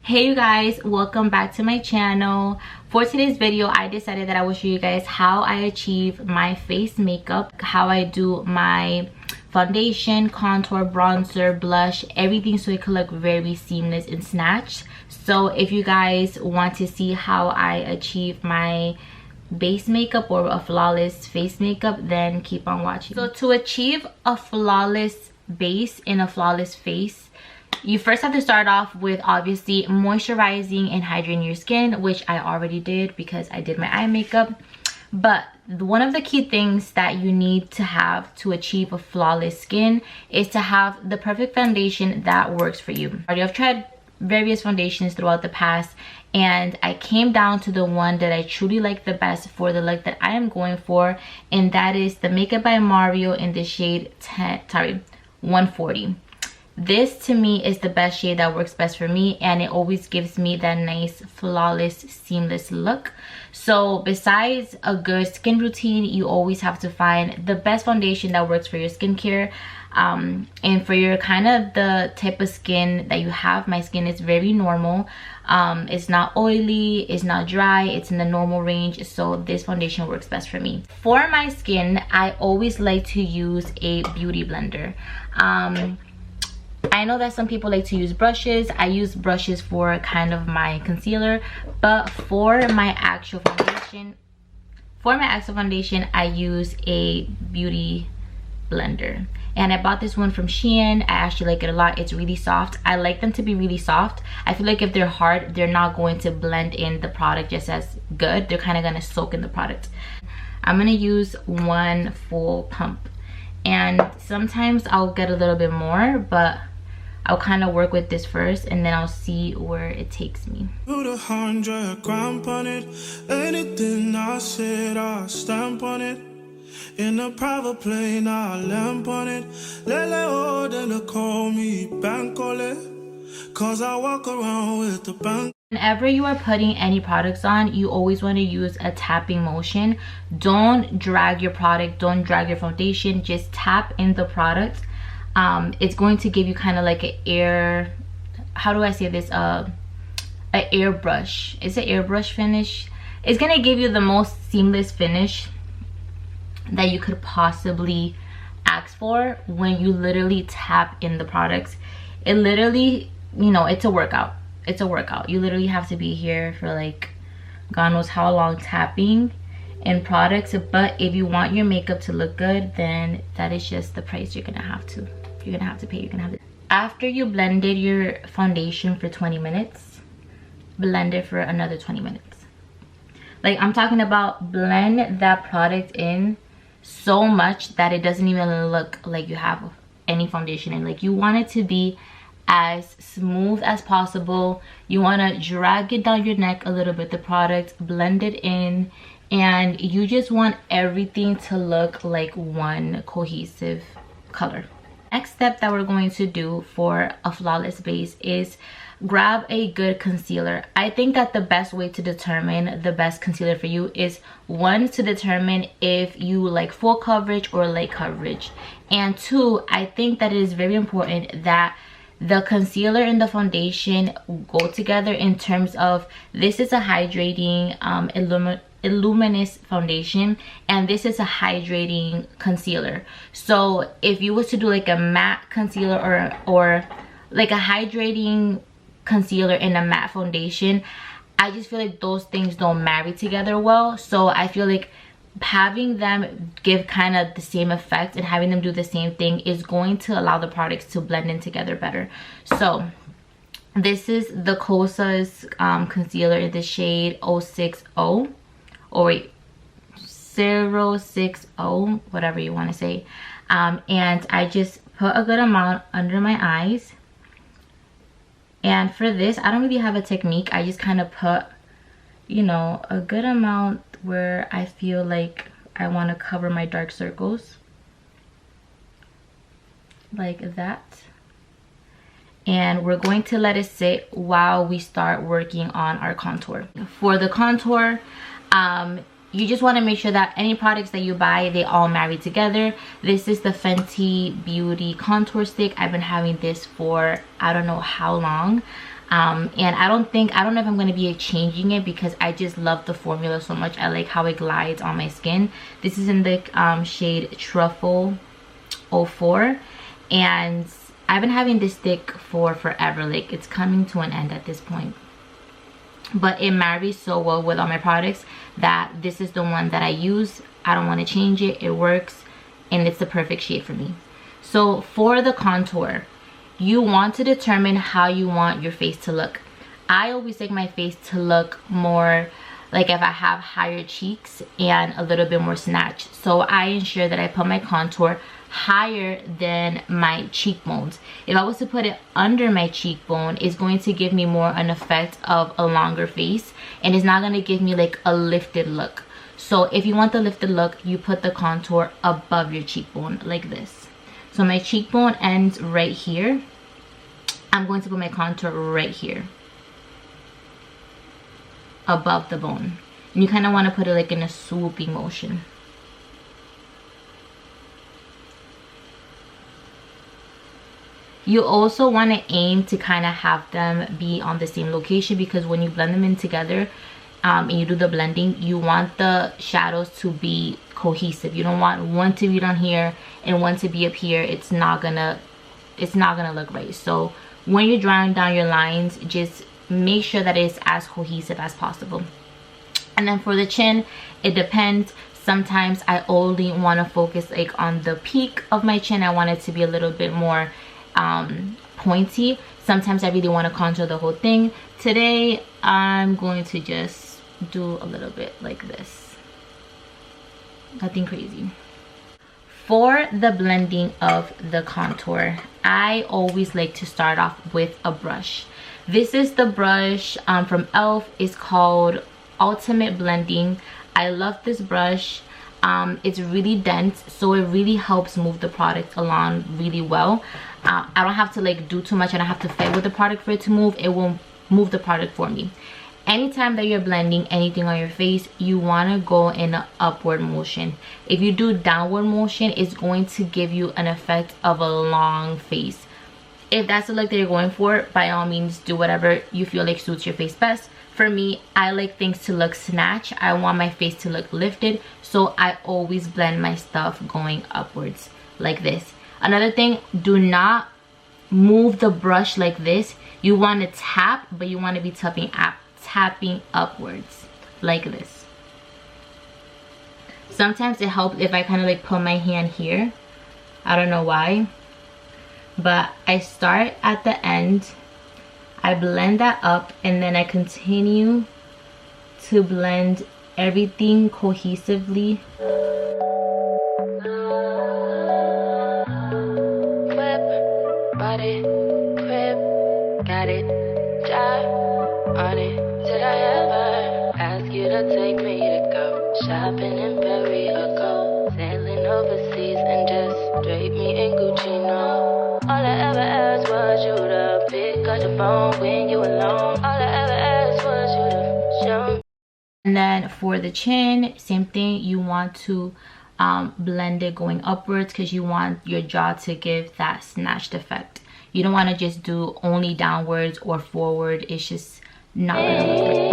Hey you guys, welcome back to my channel. For today's video, I decided that I will show you guys how I achieve my face makeup, how I do my foundation, contour, bronzer, blush, everything, so it could look very seamless and snatched. So if you guys want to see how I achieve my base makeup or a flawless face makeup, then keep on watching. So to achieve a flawless base and a flawless face, you first have to start off with obviously moisturizing and hydrating your skin, which I already did because I did my eye makeup. But one of the key things that you need to have to achieve a flawless skin is to have the perfect foundation that works for you. I've tried various foundations throughout the past, and I came down to the one that I truly like the best for the look that I am going for, and that is the Makeup by Mario in the shade 140. This to me is the best shade that works best for me, and it always gives me that nice flawless seamless look. So besides a good skin routine, you always have to find the best foundation that works for your skincare, and for your kind of the type of skin that you have. My skin is very normal. It's not oily, it's not dry, it's in the normal range, so this foundation works best for me. For my skin, I always like to use a beauty blender. I know that some people like to use brushes. I use brushes for kind of my concealer, but for my actual foundation, I use a beauty blender. And I bought this one from Shein. I actually like it a lot. It's really soft. I like them to be really soft. I feel like if they're hard, they're not going to blend in the product just as good. They're kind of going to soak in the product. I'm going to use one full pump. And sometimes I'll get a little bit more, but I'll kind of work with this first, and then I'll see where it takes me. Put 100 gram on it. Anything I said, I stamp on it. In a private plane, I lamp on it. Lele then call me Bankole, cause I walk around with the bank. Whenever you are putting any products on, you always want to use a tapping motion. Don't drag your product, don't drag your foundation, just tap in the product. It's going to give you kind of like an air, how do I say this, an airbrush. It's an airbrush finish. It's going to give you the most seamless finish that you could possibly ask for when you literally tap in the products. It literally, you know, it's a workout. It's a workout. You literally have to be here for like God knows how long tapping in products. But if you want your makeup to look good, then that is just the price you're gonna have to pay. After you blended your foundation for 20 minutes, blend it for another 20 minutes. Like, I'm talking about blend that product in so much that it doesn't even look like you have any foundation in. Like, you want it to be as smooth as possible. You want to drag it down your neck a little bit, the product, blend it in, and you just want everything to look like one cohesive color. Next step that we're going to do for a flawless base is grab a good concealer. I think that the best way to determine the best concealer for you is, one, to determine if you like full coverage or light coverage, and two, I think that it is very important that the concealer and the foundation go together in terms of, this is a hydrating illuminous foundation, and this is a hydrating concealer. So if you was to do like a matte concealer or like a hydrating concealer and a matte foundation, I just feel like those things don't marry together well. So I feel like having them give kind of the same effect and having them do the same thing is going to allow the products to blend in together better. So this is the Kosas concealer in the shade 060, or wait, 060, whatever you want to say. And I just put a good amount under my eyes. And for this, I don't really have a technique. I just kind of put, you know, a good amount where I feel like I want to cover my dark circles, like that. And we're going to let it sit while we start working on our contour. For the contour, you just want to make sure that any products that you buy, they all marry together. This is the Fenty Beauty contour stick. I've been having this for I don't know how long. And I don't know if I'm going to be changing it because I just love the formula so much. I like how it glides on my skin. This is in the shade Truffle 04, and I've been having this stick for forever. Like, it's coming to an end at this point, but it marries so well with all my products that this is the one that I use. I don't want to change it. It works, and it's the perfect shade for me. So for the contour, you want to determine how you want your face to look. I always like my face to look more like if I have higher cheeks and a little bit more snatched. So I ensure that I put my contour higher than my cheekbones. If I was to put it under my cheekbone, it's going to give me more an effect of a longer face, and it's not going to give me like a lifted look. So if you want the lifted look, you put the contour above your cheekbone like this. So my cheekbone ends right here. I'm going to put my contour right here above the bone, and you kind of want to put it like in a swooping motion. You also want to aim to kind of have them be on the same location, because when you blend them in together and you do the blending, you want the shadows to be cohesive. You don't want one to be down here and one to be up here. It's not gonna look right. So when you're drawing down your lines, just make sure that it's as cohesive as possible. And then for the chin, it depends. Sometimes I only want to focus like on the peak of my chin. I want it to be a little bit more pointy. Sometimes I really want to contour the whole thing. Today I'm going to just do a little bit like this, nothing crazy. For the blending of the contour, I always like to start off with a brush. This is the brush from e.l.f. It's called Ultimate Blending. I love this brush. It's really dense, so it really helps move the product along really well. I don't have to like do too much. I don't have to fight with the product for it to move. It will move the product for me. Anytime that you're blending anything on your face, you want to go in an upward motion. If you do downward motion, it's going to give you an effect of a long face. If that's the look that you're going for, by all means do whatever you feel like suits your face best. For me, I like things to look snatched. I want my face to look lifted, so I always blend my stuff going upwards like this. Another thing, do not move the brush like this. You want to tap, but you want to be tapping upwards like this. Sometimes it helps if I kind of like put my hand here. I don't know why, but I start at the end, I blend that up, and then I continue to blend everything cohesively. Shopping in Paris or go sailing overseas and just drape me in Gucci, no. All I ever asked was you to pick up the phone when you alone. All I ever asked was you to show me. And then for the chin, same thing. You want to blend it going upwards because you want your jaw to give that snatched effect. You don't want to just do only downwards or forward. It's just not gonna look great.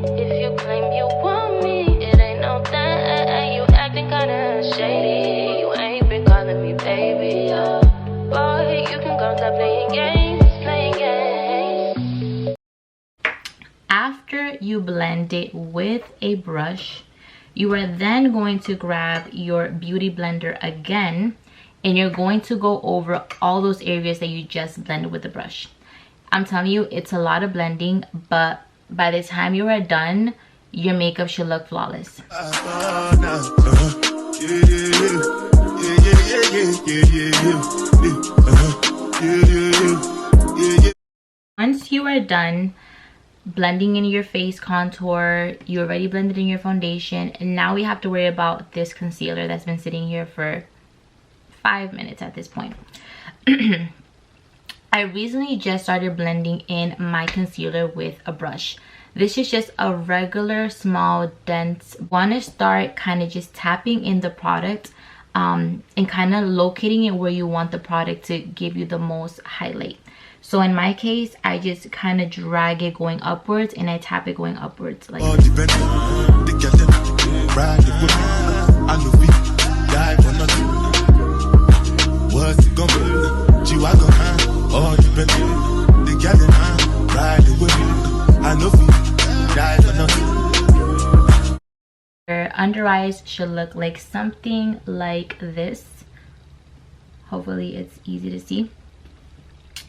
If you claim you want me, it ain't no thing. You acting kinda shady. You ain't been calling me baby, boy, you can go stop playing games, After you blend it with a brush, you are then going to grab your beauty blender again, and you're going to go over all those areas that you just blended with the brush. I'm telling you, it's a lot of blending, but by the time you are done, your makeup should look flawless. Once you are done blending in your face contour, you already blended in your foundation, and now we have to worry about this concealer that's been sitting here for 5 minutes at this point. I recently just started blending in my concealer with a brush. This is just a regular small dense. Want to start kind of just tapping in the product and kind of locating it where you want the product to give you the most highlight. So in my case, I just kind of drag it going upwards and I tap it going upwards like All this. depend. The girl them ride the whip. I know we die for nothing. What's it gonna be? G-Wagon, all depend. The girl them ride the whip. I know we die for nothing. Your under eyes should look like something like this. Hopefully it's easy to see.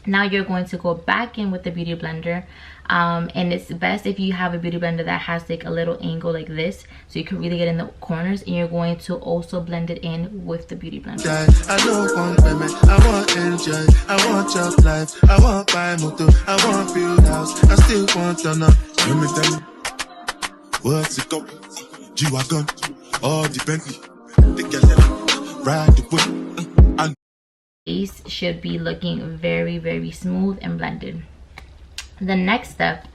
Now you're going to go back in with the beauty blender, and it's best if you have a beauty blender that has like a little angle like this, so you can really get in the corners, and you're going to also blend it in with the beauty blender. I don't want payment, I want enjoy, I want job life, I want buy motor, I want build house, I still want to know. Let me tell you, what's it called? G-Wagon, all the Bentley, the girl that ride the whip. Face should be looking very, very smooth and blended. The next step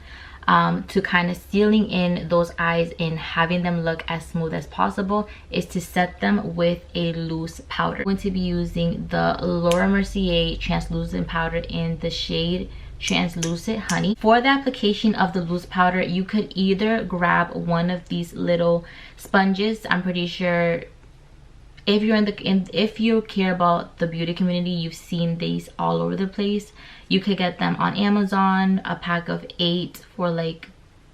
to kind of sealing in those eyes and having them look as smooth as possible is to set them with a loose powder. I'm going to be using the Laura Mercier translucent powder in the shade Translucent Honey. For the application of the loose powder, you could either grab one of these little sponges. I'm pretty sure if you're if you care about the beauty community, you've seen these all over the place. You could get them on Amazon, a pack of 8 for like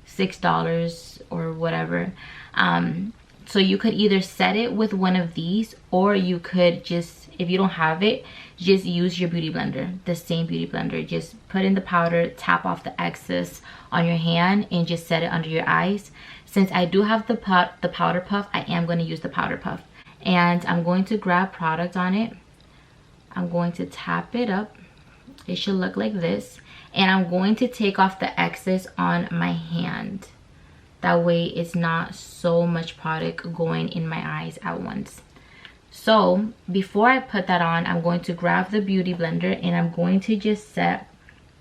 $6 or whatever. So you could either set it with one of these, or you could just, if you don't have it, just use your beauty blender, the same beauty blender. Just put in the powder, tap off the excess on your hand, and just set it under your eyes. Since I do have the powder puff, I am going to use the powder puff. And I'm going to grab product on it. I'm going to tap it up. It should look like this. And I'm going to take off the excess on my hand. That way it's not so much product going in my eyes at once. So before I put that on, I'm going to grab the beauty blender and I'm going to just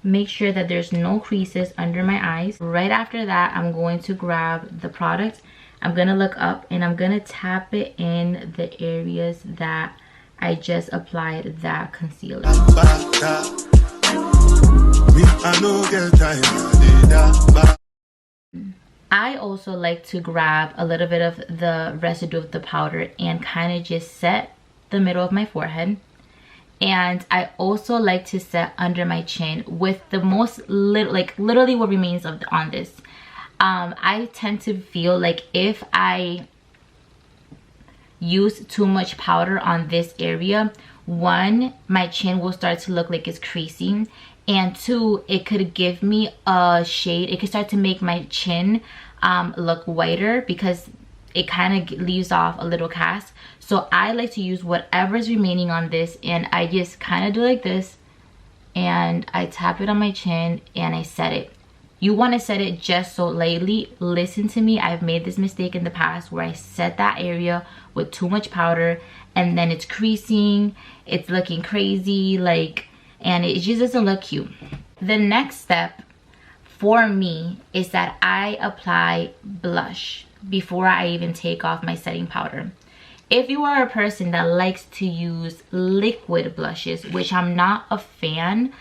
make sure that there's no creases under my eyes. Right after that, I'm going to grab the product. I'm gonna look up and I'm gonna tap it in the areas that I just applied that concealer. I also like to grab a little bit of the residue of the powder and kind of just set the middle of my forehead. And I also like to set under my chin with the most literally what remains on this. I tend to feel like if I use too much powder on this area, one, my chin will start to look like it's creasing, and two, it could give me a shade. It could start to make my chin look whiter because it kind of leaves off a little cast. So I like to use whatever's remaining on this, and I just kind of do like this, and I tap it on my chin and I set it. You want to set it just so lightly. Listen to me, I've made this mistake in the past where I set that area with too much powder and then it's creasing, it's looking crazy, and it just doesn't look cute. The next step for me is that I apply blush before I even take off my setting powder. If you are a person that likes to use liquid blushes, which I'm not a fan,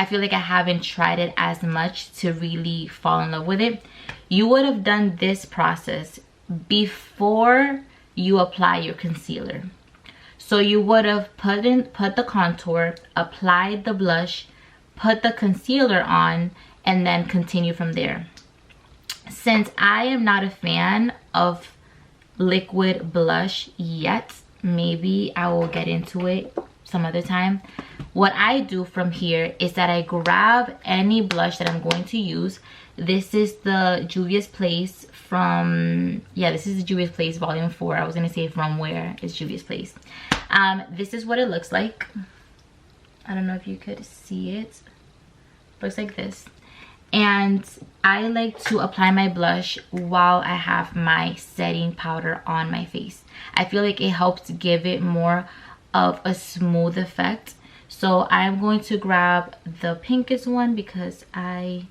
I feel like I haven't tried it as much to really fall in love with it. You would have done this process before you apply your concealer. So you would have put the contour, applied the blush, put the concealer on, and then continue from there. Since I am not a fan of liquid blush yet, maybe I will get into it some other time. What I do from here is that I grab any blush that I'm going to use. This is the Juvia's Place from, yeah, this is the Juvia's Place volume 4. I was gonna say from where is Juvia's Place. This is what it looks like. I don't know if you could see it. Looks like this. And I like to apply my blush while I have my setting powder on my face. I feel like it helps give it more of a smooth effect. So I'm going to grab the pinkest one because I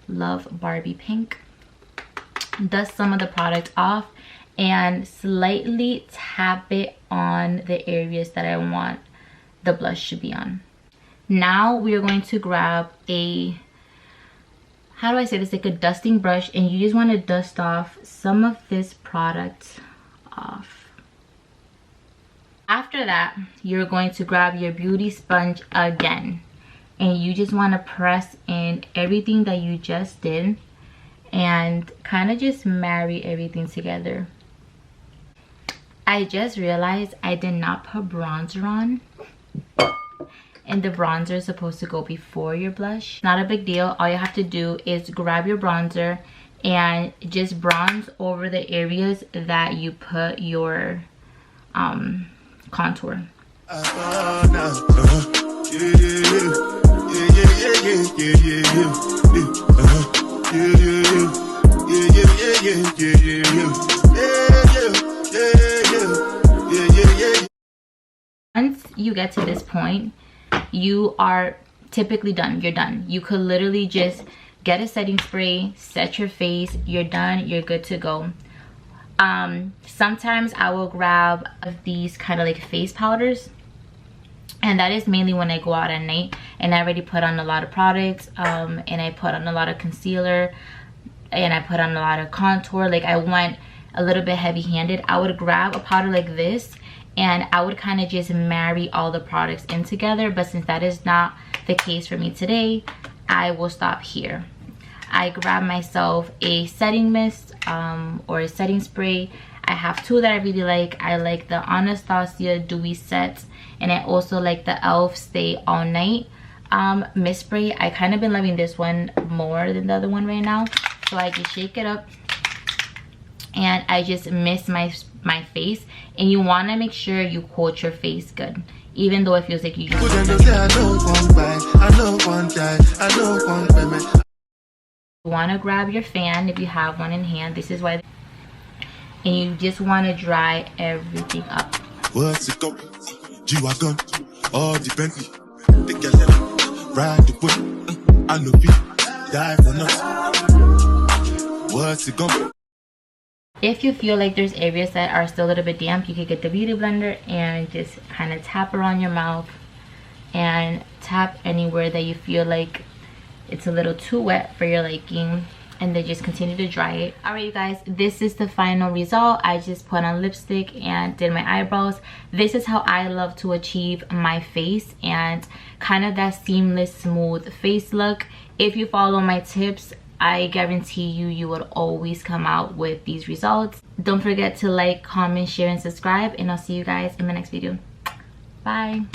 love Barbie pink. Dust some of the product off and slightly tap it on the areas that I want the blush to be on. Now we are going to grab a, how do I say this, like a dusting brush, and you just want to dust off some of this product off. After that, you're going to grab your beauty sponge again, and you just want to press in everything that you just did and kind of just marry everything together. I just realized I did not put bronzer on, and the bronzer is supposed to go before your blush. Not a big deal. All you have to do is grab your bronzer and just bronze over the areas that you put your contour. Once you get to this point, you are typically done. You're done. You could literally just get a setting spray, set your face, you're done, you're good to go. Sometimes I will grab these kind of like face powders, and that is mainly when I go out at night and I already put on a lot of products, and I put on a lot of concealer, and I put on a lot of contour. Like I went a little bit heavy-handed. I would grab a powder like this and I would kind of just marry all the products in together, but since that is not the case for me today, I will stop here. I grab myself a setting mist or a setting spray. I have two that I really like. I like the Anastasia Dewy Set, and I also like the e.l.f. Stay All Night mist spray. I kind of been loving this one more than the other one right now. So I just shake it up and I just mist my face, and you want to make sure you coat your face good, even though it feels like you want to grab your fan if you have one in hand. This is why. And you just want to dry everything up. What's it go? G-Wagon, all the Bentley. The girl ride the whip. I know people die for nothing. What's it go? If you feel like there's areas that are still a little bit damp, you could get the beauty blender and just kind of tap around your mouth and tap anywhere that you feel like it's a little too wet for your liking, and then just continue to dry it. Alright you guys, this is the final result. I just put on lipstick and did my eyebrows. This is how I love to achieve my face and kind of that seamless, smooth face look. If you follow my tips, I guarantee you would always come out with these results. Don't forget to like, comment, share, and subscribe, and I'll see you guys in my next video. Bye.